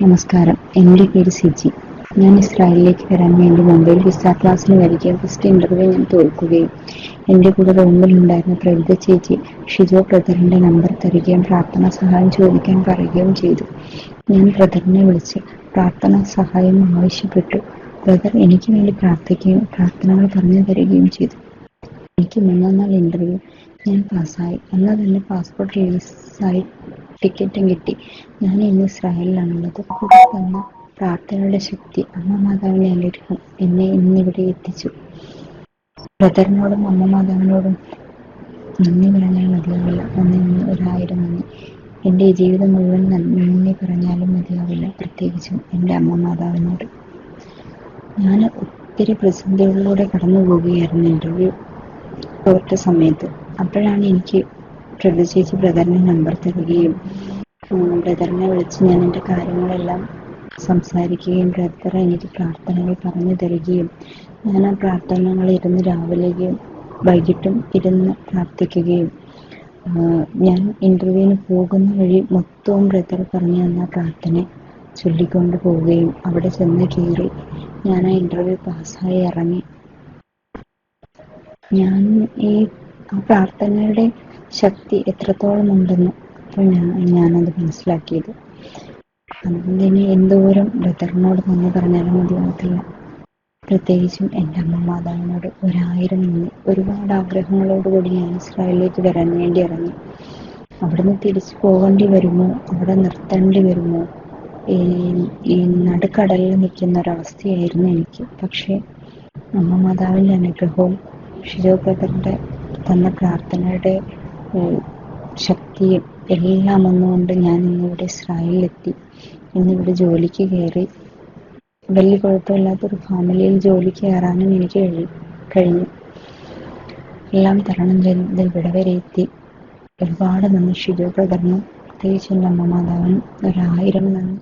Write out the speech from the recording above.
നമസ്കാരം. എൻ്റെ പേര് സിജി. ഞാൻ ഇസ്രായേലിലേക്ക് വരാൻ വേണ്ടി മുംബൈയിൽ വിസ ക്ലാസ്സിന് വരികയും ഫസ്റ്റ് ഇന്റർവ്യൂ ഞാൻ തോൽക്കുകയും എൻ്റെ കൂടെ റൂമിലുണ്ടായിരുന്ന പ്രവിത ചേച്ചി ഷിജോ ബ്രദറിൻ്റെ നമ്പർ തരികയും പ്രാർത്ഥനാ സഹായം ചോദിക്കാൻ പറയുകയും ചെയ്തു. ഞാൻ ബ്രദറിനെ വിളിച്ച് പ്രാർത്ഥനാ സഹായം ആവശ്യപ്പെട്ടു. ബ്രദർ എനിക്ക് വേണ്ടി പ്രാർത്ഥിക്കുകയും പ്രാർത്ഥനകൾ പറഞ്ഞു തരികയും ചെയ്തു. എനിക്ക് 3-ാം നാൾ ഇന്റർവ്യൂ. ഞാൻ പാസ്സായി. അന്ന് തന്നെ പാസ്പോർട്ട് റിലീസായി, ടിക്കറ്റും കിട്ടി. ഞാൻ ഇന്ന് ഇസ്രായേലിലാണുള്ളത്. കൂടെ തന്ന പ്രാർത്ഥനയുടെ ശക്തി, അമ്മ മാതാവിന്റെ അനുഗ്രഹം എന്നെ ഇന്നിവിടെ എത്തിച്ചു. ബ്രദറിനോടും അമ്മ മാതാവിനോടും നന്ദി പറഞ്ഞാൽ മതിയാവില്ല. ഒന്നിന് 1000 നന്ദി. എൻ്റെ ജീവിതം മുഴുവൻ നന്ദി പറഞ്ഞാലും മതിയാവില്ല, പ്രത്യേകിച്ചും എൻ്റെ അമ്മ മാതാവിനോട്. ഞാൻ ഒത്തിരി പ്രതിസന്ധികളിലൂടെ കടന്നു പോവുകയായിരുന്നു ഇന്റർവ്യൂ തോറ്റ സമയത്ത്. അപ്പോഴാണ് എനിക്ക് പ്രവിത ചേച്ചി ബ്രദറിന്റെ നമ്പർ തരികയും ബ്രദറിനെ വിളിച്ച് ഞാൻ എൻ്റെ കാര്യങ്ങളെല്ലാം സംസാരിക്കുകയും ബ്രദർ എനിക്ക് പ്രാർത്ഥനകൾ പറഞ്ഞു തരികയും ഞാൻ ആ പ്രാർത്ഥനകൾ ഇരുന്ന് രാവിലെയും വൈകിട്ടും ഇരുന്ന് പ്രാർത്ഥിക്കുകയും ഞാൻ ഇന്റർവ്യൂവിന് പോകുന്ന വഴി മൊത്തവും ബ്രദർ പറഞ്ഞു തന്ന പ്രാർത്ഥന ചൊല്ലിക്കൊണ്ട് പോവുകയും അവിടെ ചെന്ന് കയറി ഞാൻ ആ ഇന്റർവ്യൂ പാസ്സായി ഇറങ്ങി. ഞാൻ ആ പ്രാർത്ഥനയുടെ ശക്തി എത്രത്തോളം ഉണ്ടെന്ന് അപ്പോൾ ഞാനത് മനസ്സിലാക്കിയത്. അതിന് എന്തോരം ബ്രദറിനോട് നന്ദി പറഞ്ഞാലും മതിയാകത്തില്ല. പ്രത്യേകിച്ചും എൻ്റെ അമ്മ മാതാവിനോട് 1000 നന്ദി. ഒരുപാട് ആഗ്രഹങ്ങളോടുകൂടി ഞാൻ ഇസ്രായേലിലേക്ക് വരാൻ വേണ്ടി ഇറങ്ങി. അവിടുന്ന് തിരിച്ചു പോകേണ്ടി വരുമോ, അവിടെ നിർത്തേണ്ടി വരുമോ, ഈ നടുക്കടലിൽ നിൽക്കുന്ന ഒരവസ്ഥയായിരുന്നു എനിക്ക്. പക്ഷേ അമ്മ മാതാവിൻ്റെ അനുഗ്രഹവും ഷിജോ ബ്രദറിൻ്റെ തന്ന പ്രാർത്ഥനയുടെ ശക്തിയും എല്ലാം ഒന്നുകൊണ്ട് ഞാൻ ഇന്നിവിടെ ഇസ്രായേലിലെത്തി. ഇന്നിവിടെ ജോലിക്ക് കയറി. വലിയ കുഴപ്പമില്ലാത്തൊരു ഫാമിലിയിൽ ജോലിക്ക് കയറാനും എനിക്ക് കഴിഞ്ഞു. എല്ലാം തരണം ചെയ്ത് ഇവിടെ വരെ എത്തി. ഒരുപാട് നന്ദി ഷിജോ ബ്രദറിനും പ്രത്യേകിച്ച് എൻ്റെ അമ്മ മാതാവിനും 1000 നന്ദി.